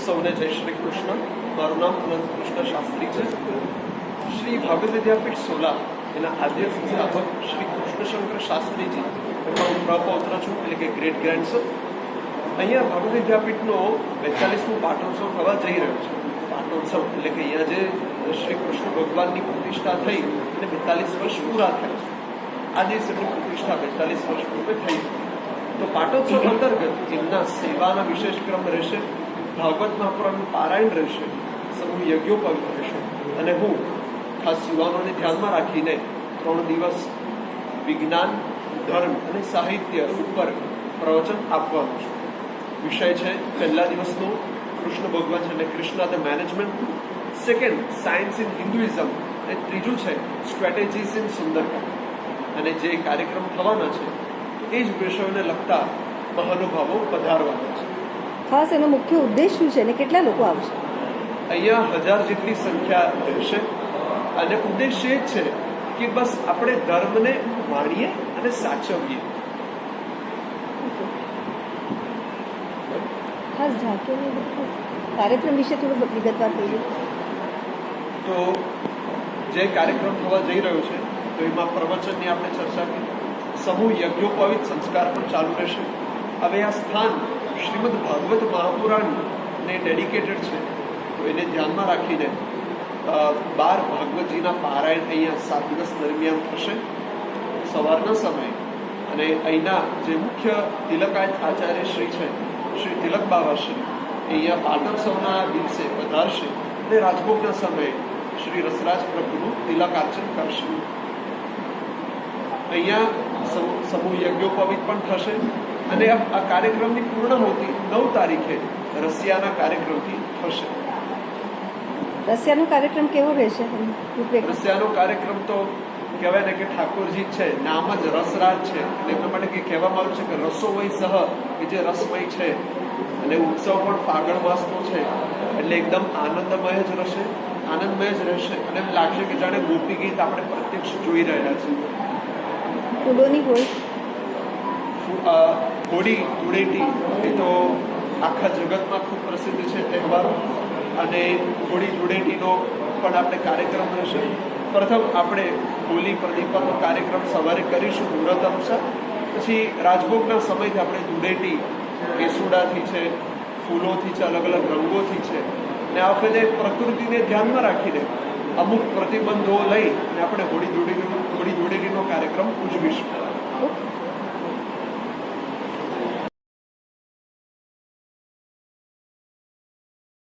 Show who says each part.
Speaker 1: સૌને જય શ્રી કૃષ્ણ. મારું નામ અનંત કૃષ્ણ શાસ્ત્રી છે. શ્રી ભાગવત વિદ્યાપીઠ સોલા એના આદ્ય સંસ્થાપક શ્રી કૃષ્ણશંકર શાસ્ત્રીજી એમાં હું પ્રપૌત્ર છું, એટલે કે ગ્રેટ ગ્રેન્ડસન. અહીંયા ભાગવત વિદ્યાપીઠનો 42મો પાટોત્સવ થવા જઈ રહ્યો છે. પાટોત્સવ એટલે કે અહીંયા જે શ્રી કૃષ્ણ ભગવાનની પ્રતિષ્ઠા થઈ અને 42 વર્ષ પૂરા થાય છે. આ દિવસે એમની પ્રતિષ્ઠા 42 વર્ષ પૂર્વે થઈ. તો પાટોત્સવ અંતર્ગત એમના સેવાના વિશેષ ક્રમ રહેશે, ભાગવત મહાપુરાણનું પારાયણ રહેશે, સમૂહ યજ્ઞોપવિત રહેશે, અને હું ખાસ યુવાનોને ધ્યાનમાં રાખીને 3 દિવસ વિજ્ઞાન, ધર્મ અને સાહિત્ય ઉપર પ્રવચન આપવાનું છે. વિષય છે પહેલા દિવસનો કૃષ્ણ ભગવાન છે અને Krishna the management, second science in Hinduism, અને ત્રીજું છે સ્ટ્રેટેજીસ ઇન સુંદરકાંડ. અને જે કાર્યક્રમ થવાના છે એ જ વિષયોને લગતા મહાનુભાવો પધારવાના છે.
Speaker 2: ખાસ એનો મુખ્ય ઉદ્દેશ શું છે અને કેટલા લોકો આવશે?
Speaker 1: અહીંયા 1000 જેટલી સંખ્યા રહેશે અને ઉદ્દેશ એ જ છે કે બસ આપણે ધર્મને માણીએ અને સાચવીએ.
Speaker 2: ખાસ ઝાંખીની કાર્યક્રમ વિશે થોડું વિગતવાર કહીએ.
Speaker 1: તો જે કાર્યક્રમ થવા જઈ રહ્યો છે તો એમાં પ્રવચનની આપણે ચર્ચા કરી, સમૂહ યજ્ઞોપવિત સંસ્કાર પણ ચાલુ રહેશે. હવે આ સ્થાન શ્રીમદ ભાગવત મહાપુરાણને ડેડિકેટેડ છે, તો એને ધ્યાનમાં રાખીને 12 ભાગવતજીના પારાયણ અહીંયા 7 દિવસ દરમિયાન થશે સવારના સમયે. અને અહીંના જે મુખ્ય તિલકાયત આચાર્ય શ્રી છે, શ્રી તિલક બાબા શ્રી, અહીંયા પાટોત્સવના દિવસે પધારશે અને રાજભોગના સમયે શ્રી રસરાજ પ્રભુનું તિલકાર્ચન કરશે. અહીંયા સમૂહ યજ્ઞોપવિત પણ થશે. અને આ કાર્યક્રમની પૂર્ણાહુતિ 9 તારીખે રશિયાના કાર્યક્રમથી થશે.
Speaker 2: રશિયાનો કાર્યક્રમ કેવો રહેશે?
Speaker 1: રશિયાનો કાર્યક્રમ તો કહેવાય ને કે ઠાકોરજી છે, નામ જ રસરાજ છે, એટલે એમના માટે કે કહેવામાં આવ્યું છે કે રસોમય સહ, કે જે રસમય છે. અને ઉત્સવ પણ ફાગણ માસનો છે, એટલે એકદમ આનંદમય જ રહેશે, આનંદમય જ રહેશે. અને એમ લાગશે કે જાણે ગોપી ગીત આપણે પ્રત્યક્ષ જોઈ રહ્યા છીએ.
Speaker 2: ફૂલોની હોળી,
Speaker 1: હોળી ધૂળેટી એ તો આખા જગતમાં ખૂબ પ્રસિદ્ધ છે તહેવારો. અને હોળી ધૂળેટીનો પણ આપણે કાર્યક્રમ રહેશે. પ્રથમ આપણે હોલી પ્રદીપનનો કાર્યક્રમ સવારે કરીશું મુહૂર્ત અનુસાર. પછી રાજભોગના સમયથી આપણે ધૂળેટી કેસુડાથી છે, ફૂલોથી છે, અલગ અલગ રંગોથી છે. અને આ વખતે પ્રકૃતિને ધ્યાનમાં રાખીને અમુક પ્રતિબંધો લઈ અને આપણે હોળી ધૂળેટીનો કાર્યક્રમ ઉજવીશું.